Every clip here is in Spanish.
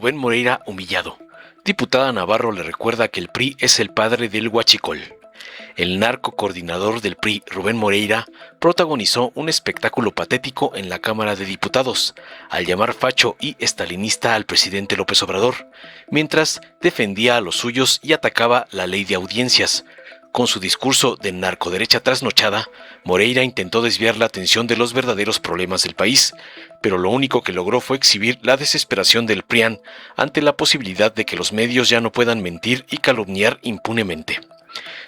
Rubén Moreira humillado. Diputada Navarro le recuerda que el PRI es el padre del huachicol. El narco coordinador del PRI, Rubén Moreira, protagonizó un espectáculo patético en la Cámara de Diputados, al llamar facho y estalinista al presidente López Obrador, mientras defendía a los suyos y atacaba la ley de audiencias. Con su discurso de narcoderecha trasnochada, Moreira intentó desviar la atención de los verdaderos problemas del país, pero lo único que logró fue exhibir la desesperación del PRIAN ante la posibilidad de que los medios ya no puedan mentir y calumniar impunemente.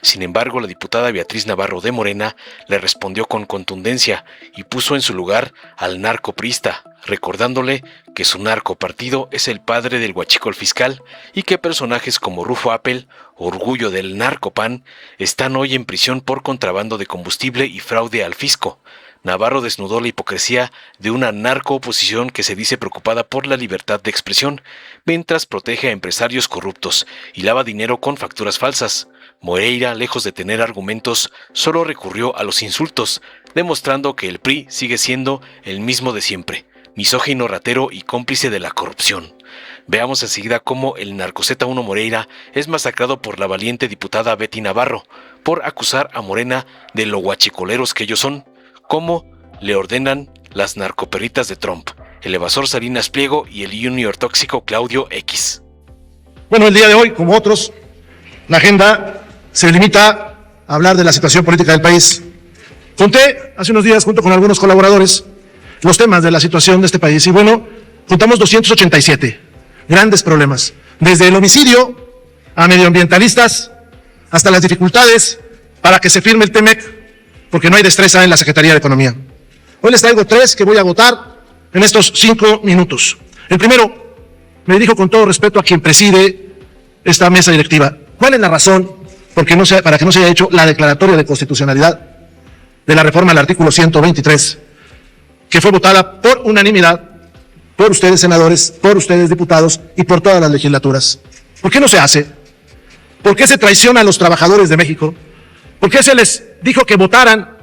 Sin embargo, la diputada Beatriz Navarro de Morena le respondió con contundencia y puso en su lugar al narcopriista, recordándole que su narcopartido es el padre del huachicol fiscal y que personajes como Rufo Apple, orgullo del narcopan, están hoy en prisión por contrabando de combustible y fraude al fisco. Navarro desnudó la hipocresía de una narcooposición que se dice preocupada por la libertad de expresión, mientras protege a empresarios corruptos y lava dinero con facturas falsas. Moreira, lejos de tener argumentos, solo recurrió a los insultos, demostrando que el PRI sigue siendo el mismo de siempre, misógino, ratero y cómplice de la corrupción. Veamos enseguida cómo el narcozeta 1 Moreira es masacrado por la valiente diputada Betty Navarro por acusar a Morena de lo guachicoleros que ellos son, como le ordenan las narcoperritas de Trump, el evasor Salinas Pliego y el junior tóxico Claudio X. Bueno, el día de hoy, como otros, la agenda se limita a hablar de la situación política del país. Junté hace unos días, junto con algunos colaboradores, los temas de la situación de este país. Y bueno, juntamos 287 grandes problemas. Desde el homicidio a medioambientalistas, hasta las dificultades para que se firme el TEMEC, porque no hay destreza en la Secretaría de Economía. Hoy les traigo 3 que voy a agotar en estos 5 minutos. El primero, me dirijo con todo respeto a quien preside esta mesa directiva. ¿Cuál es la razón para que no se haya hecho la declaratoria de constitucionalidad de la reforma al artículo 123, que fue votada por unanimidad por ustedes senadores, por ustedes diputados y por todas las legislaturas? ¿Por qué no se hace? ¿Por qué se traiciona a los trabajadores de México? ¿Por qué se les dijo que votaran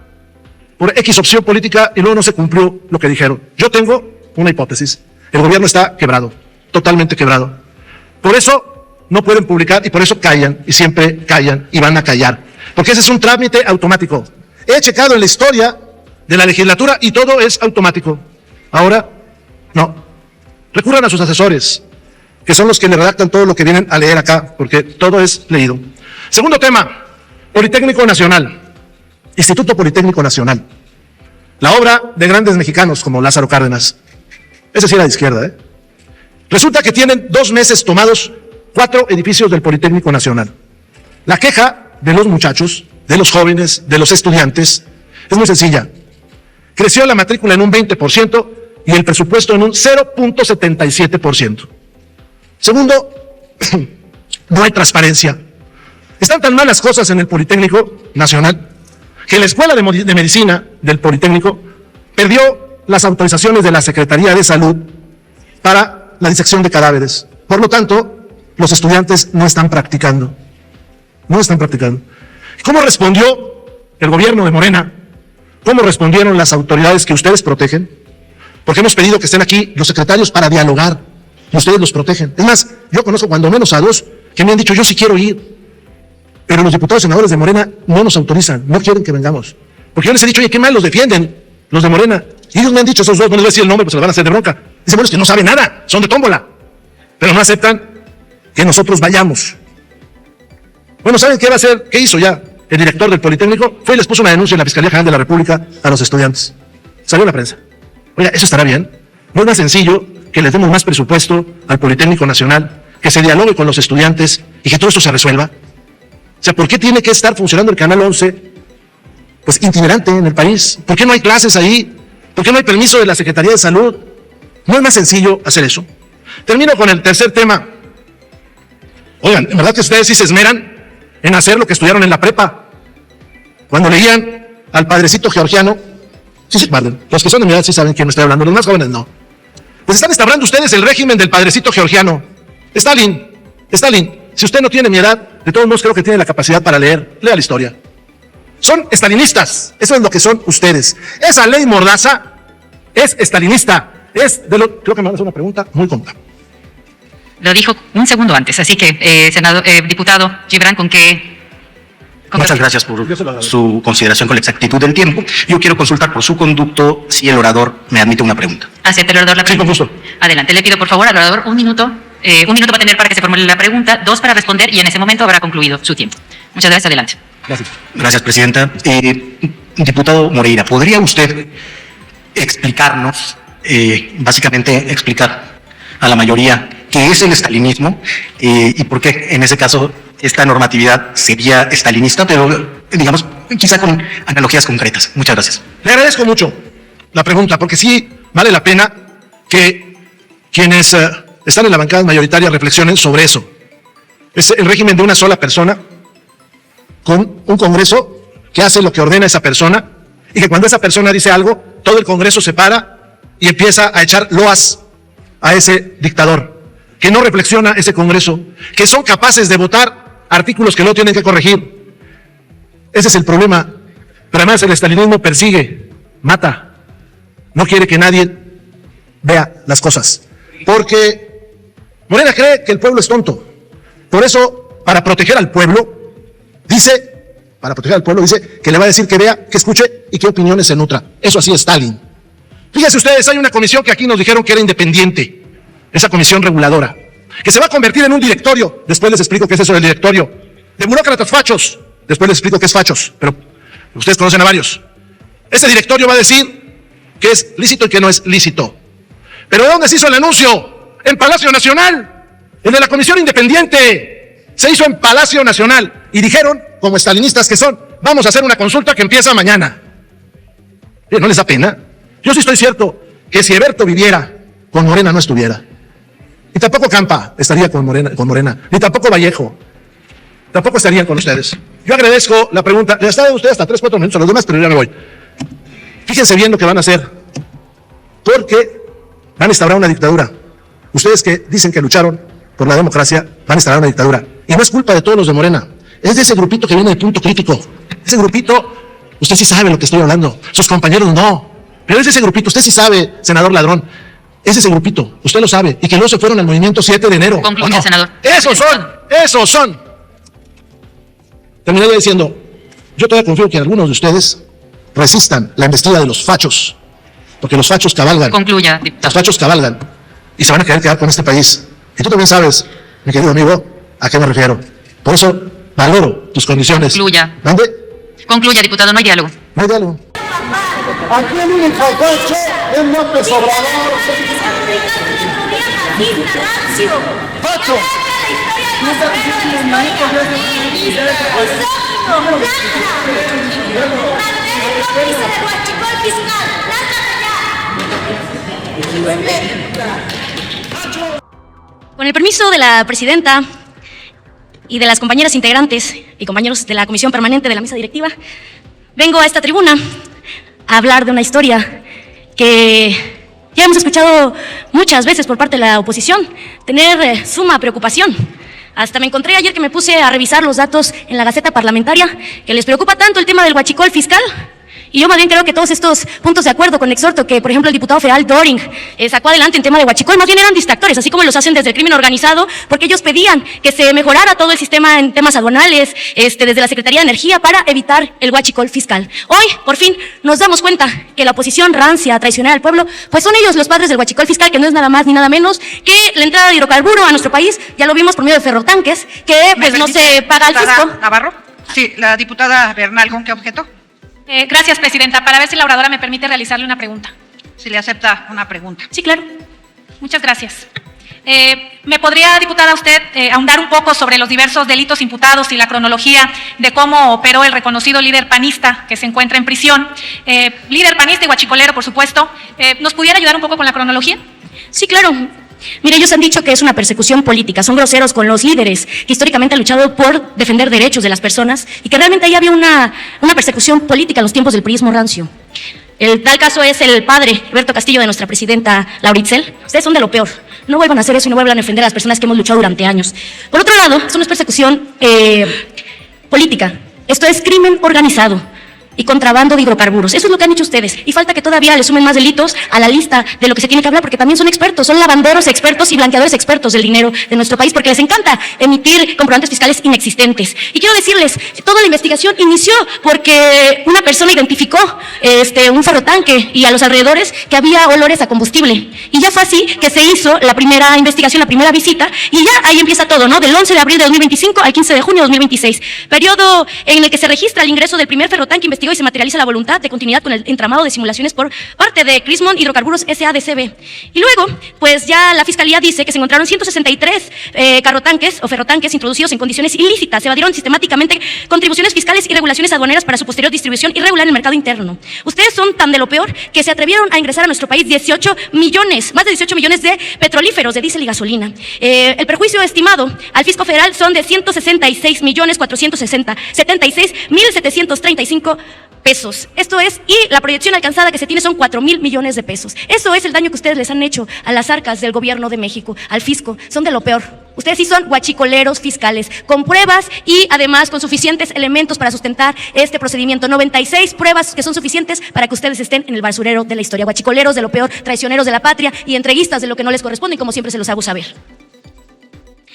por X opción política y luego no se cumplió lo que dijeron? Yo tengo una hipótesis. El gobierno está quebrado, totalmente quebrado. Por eso no pueden publicar y por eso callan y siempre callan y van a callar. Porque ese es un trámite automático. He checado en la historia de la legislatura y todo es automático. Ahora, no. Recurran a sus asesores, que son los que le redactan todo lo que vienen a leer acá, porque todo es leído. Segundo tema, Politécnico Nacional, Instituto Politécnico Nacional. La obra de grandes mexicanos como Lázaro Cárdenas. Es decir, a la izquierda, ¿eh? Resulta que tienen 2 meses tomados 4 edificios del Politécnico Nacional. La queja de los muchachos, de los jóvenes, de los estudiantes, es muy sencilla. Creció la matrícula en un 20% y el presupuesto en un 0.77%. Segundo, no hay transparencia. Están tan mal las cosas en el Politécnico Nacional que la Escuela de Medicina del Politécnico perdió las autorizaciones de la Secretaría de Salud para la disección de cadáveres. Por lo tanto, los estudiantes no están practicando. No están practicando. ¿Cómo respondió el gobierno de Morena? ¿Cómo respondieron las autoridades que ustedes protegen? Porque hemos pedido que estén aquí los secretarios para dialogar y ustedes los protegen. Es más, yo conozco cuando menos a 2 que me han dicho, yo sí quiero ir. Pero los diputados y senadores de Morena no nos autorizan, no quieren que vengamos. Porque yo les he dicho, oye, qué mal los defienden, los de Morena. Y ellos me han dicho, esos 2, no les voy a decir el nombre, pues se los van a hacer de bronca. Dicen, bueno, es que no saben nada, son de tómbola. Pero no aceptan que nosotros vayamos. Bueno, ¿saben qué va a hacer? ¿Qué hizo ya el director del Politécnico? Fue y les puso una denuncia en la Fiscalía General de la República a los estudiantes. Salió en la prensa. Oiga, ¿eso estará bien? ¿No es más sencillo que les demos más presupuesto al Politécnico Nacional, que se dialogue con los estudiantes y que todo esto se resuelva? O sea, ¿por qué tiene que estar funcionando el Canal 11, pues itinerante en el país? ¿Por qué no hay clases ahí? ¿Por qué no hay permiso de la Secretaría de Salud? ¿No es más sencillo hacer eso? Termino con el tercer tema. Oigan, ¿en verdad que ustedes sí se esmeran en hacer lo que estudiaron en la prepa? Cuando leían al padrecito georgiano, sí se acuerdan. Los que son de mi edad sí saben quién me estoy hablando, los más jóvenes no. Pues están instaurando ustedes el régimen del padrecito georgiano. Stalin. Si usted no tiene mi edad, de todos modos creo que tiene la capacidad para leer. Lea la historia. Son estalinistas. Eso es lo que son ustedes. Esa ley Mordaza es estalinista. Creo que me van a hacer una pregunta muy cómoda. Lo dijo un segundo antes, así que, diputado Gibran, ¿con qué? Muchas gracias por su consideración con la exactitud del tiempo. Yo quiero consultar por su conducto si el orador me admite una pregunta. ¿Acepta el orador la pregunta? Sí, con gusto. Adelante, le pido por favor al orador un minuto va a tener para que se formule la pregunta, 2 para responder y en ese momento habrá concluido su tiempo. Muchas gracias, adelante. Gracias. Gracias, presidenta. Diputado Moreira, ¿podría usted explicarnos, básicamente explicar a la mayoría qué es el estalinismo y por qué en ese caso esta normatividad sería estalinista, pero digamos quizá con analogías concretas? Muchas gracias. Le agradezco mucho la pregunta, porque sí vale la pena que quienes están en la bancada mayoritaria reflexionen sobre eso. Es el régimen de una sola persona, con un Congreso que hace lo que ordena esa persona, y que cuando esa persona dice algo, todo el Congreso se para y empieza a echar loas a ese dictador, que no reflexiona ese Congreso, que son capaces de votar artículos que no tienen que corregir. Ese es el problema. Pero además el estalinismo persigue, mata, no quiere que nadie vea las cosas, porque Morena cree que el pueblo es tonto. Por eso, para proteger al pueblo, dice que le va a decir que vea, que escuche y qué opiniones se nutra. Eso así es Stalin. Fíjense ustedes, hay una comisión que aquí nos dijeron que era independiente, esa comisión reguladora, que se va a convertir en un directorio. Después les explico qué es eso del directorio. De burócratas fachos. Después les explico qué es fachos, pero ustedes conocen a varios. Ese directorio va a decir qué es lícito y qué no es lícito. ¿Pero de dónde se hizo el anuncio? En Palacio Nacional. El de la comisión independiente se hizo en Palacio Nacional. Y dijeron, como estalinistas que son, vamos a hacer una consulta que empieza mañana. ¿No les da pena? Yo sí estoy cierto que si Eberto viviera, con Morena no estuviera. Y tampoco Campa estaría con Morena, ni tampoco Vallejo. Tampoco estarían con ustedes. Yo agradezco la pregunta. Les ha dado usted hasta 3-4 minutos a los demás, pero ya me voy. Fíjense bien lo que van a hacer, porque van a instaurar una dictadura. Ustedes que dicen que lucharon por la democracia, van a instaurar una dictadura. Y no es culpa de todos los de Morena. Es de ese grupito que viene de Punto Crítico. Ese grupito, usted sí sabe lo que estoy hablando. Sus compañeros no. Pero es de ese grupito, usted sí sabe, senador Ladrón. Es ese grupito, usted lo sabe. Y que luego se fueron al movimiento 7 de enero. Concluye, no? Senador. Esos son. Terminaría diciendo, yo todavía confío que algunos de ustedes resistan la embestida de los fachos. Porque los fachos cabalgan. Concluya, diputado. Los fachos cabalgan. Y se van a quedar con este país. Y tú también sabes, mi querido amigo, a qué me refiero. Por eso valoro tus condiciones. Concluya. ¿Dónde? Concluya, diputado, no hay diálogo. No hay diálogo. Aquí el único facho es López Obrador. ¡Facho! Con el permiso de la presidenta y de las compañeras integrantes y compañeros de la Comisión Permanente de la Mesa Directiva, vengo a esta tribuna a hablar de una historia que ya hemos escuchado muchas veces por parte de la oposición tener suma preocupación. Hasta me encontré ayer que me puse a revisar los datos en la Gaceta Parlamentaria, que les preocupa tanto el tema del huachicol fiscal. Y yo más bien creo que todos estos puntos de acuerdo con exhorto que, por ejemplo, el diputado federal Doring sacó adelante en tema de huachicol, más bien eran distractores, así como los hacen desde el crimen organizado, porque ellos pedían que se mejorara todo el sistema en temas aduanales, desde la Secretaría de Energía para evitar el huachicol fiscal. Hoy, por fin, nos damos cuenta que la oposición rancia, traicionera al pueblo, pues son ellos los padres del huachicol fiscal, que no es nada más ni nada menos que la entrada de hidrocarburo a nuestro país, ya lo vimos por medio de ferrotanques, que pues no se paga al fisco. Navarro. Sí, la diputada Bernal, ¿con qué objeto? Gracias, presidenta. Para ver si la oradora me permite realizarle una pregunta. Si le acepta una pregunta. Sí, claro. Muchas gracias. ¿Me podría, diputada, usted ahondar un poco sobre los diversos delitos imputados y la cronología de cómo operó el reconocido líder panista que se encuentra en prisión? Líder panista y huachicolero, por supuesto. ¿Nos pudiera ayudar un poco con la cronología? Sí, claro. Mire, ellos han dicho que es una persecución política, son groseros con los líderes que históricamente han luchado por defender derechos de las personas y que realmente ahí había una persecución política en los tiempos del priismo rancio. El tal caso es el padre, Alberto Castillo, de nuestra presidenta Laura Itzel. Ustedes son de lo peor. No vuelvan a hacer eso y no vuelvan a defender a las personas que hemos luchado durante años. Por otro lado, esto no es persecución política. Esto es crimen organizado. y contrabando de hidrocarburos. Eso es lo que han hecho ustedes. Y falta que todavía le sumen más delitos a la lista de lo que se tiene que hablar, porque también son expertos, son lavanderos expertos y blanqueadores expertos del dinero de nuestro país, porque les encanta emitir comprobantes fiscales inexistentes. Y quiero decirles, toda la investigación inició porque una persona identificó un ferrotanque y a los alrededores que había olores a combustible. Y ya fue así que se hizo la primera investigación, la primera visita, y ya ahí empieza todo, ¿no? Del 11 de abril de 2025 al 15 de junio de 2026. Periodo en el que se registra el ingreso del primer ferrotanque investigado y se materializa la voluntad de continuidad con el entramado de simulaciones por parte de Crismon Hidrocarburos S.A.D.C.B. Y luego, pues ya la Fiscalía dice que se encontraron 163 carrotanques o ferrotanques introducidos en condiciones ilícitas. Se evadieron sistemáticamente contribuciones fiscales y regulaciones aduaneras para su posterior distribución irregular en el mercado interno. Ustedes son tan de lo peor que se atrevieron a ingresar a nuestro país 18 millones, más de 18 millones de petrolíferos de diésel y gasolina. El perjuicio estimado al fisco federal son de 166.476.735 pesos. Esto es, y la proyección alcanzada que se tiene son 4,000 millones de pesos. Eso es el daño que ustedes les han hecho a las arcas del gobierno de México, al fisco. Son de lo peor. Ustedes sí son guachicoleros fiscales, con pruebas y además con suficientes elementos para sustentar este procedimiento. 96 pruebas que son suficientes para que ustedes estén en el basurero de la historia. Guachicoleros de lo peor, traicioneros de la patria y entreguistas de lo que no les corresponde, y como siempre se los hago saber.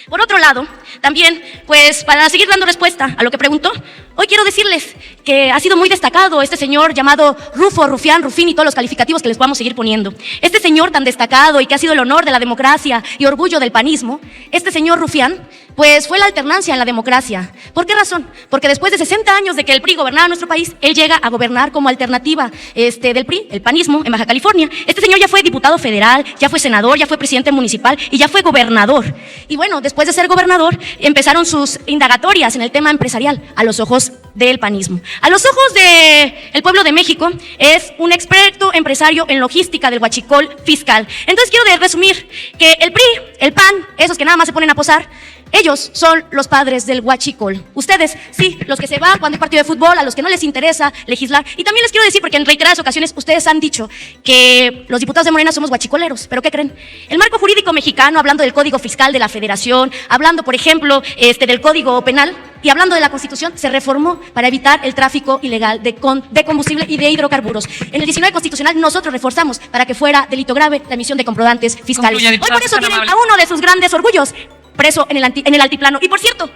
Por otro lado, también, pues para seguir dando respuesta a lo que preguntó, hoy quiero decirles que ha sido muy destacado este señor llamado Rufo, Rufián, Rufín y todos los calificativos que les vamos a seguir poniendo. Este señor tan destacado y que ha sido el honor de la democracia y orgullo del panismo, este señor Rufián, pues fue la alternancia en la democracia. ¿Por qué razón? Porque después de 60 años de que el PRI gobernaba nuestro país, él llega a gobernar como alternativa del PRI, el panismo, en Baja California. Este señor ya fue diputado federal, ya fue senador, ya fue presidente municipal y ya fue gobernador. Y bueno, después de ser gobernador, empezaron sus indagatorias en el tema empresarial a los ojos del panismo. A los ojos del pueblo de México, es un experto empresario en logística del huachicol fiscal. Entonces quiero resumir que el PRI, el PAN, esos que nada más se ponen a posar, ellos son los padres del huachicol. Ustedes, sí, los que se van cuando hay partido de fútbol, a los que no les interesa legislar. Y también les quiero decir, porque en reiteradas ocasiones ustedes han dicho que los diputados de Morena somos huachicoleros. ¿Pero qué creen? El marco jurídico mexicano, hablando del Código Fiscal de la Federación, hablando, por ejemplo, del Código Penal y hablando de la Constitución, se reformó para evitar el tráfico ilegal de combustible y de hidrocarburos. En el 19 Constitucional nosotros reforzamos para que fuera delito grave la emisión de comprobantes fiscales. Hoy por eso tienen a uno de sus grandes orgullos preso en el altiplano. Y por cierto,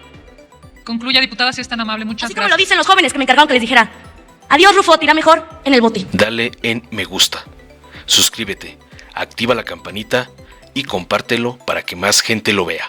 concluya, diputada, si es tan amable, muchas así gracias. como lo dicen los jóvenes que me encargaron que les dijera, adiós Rufo, tira mejor en el bote. Dale en me gusta, suscríbete, activa la campanita y compártelo para que más gente lo vea.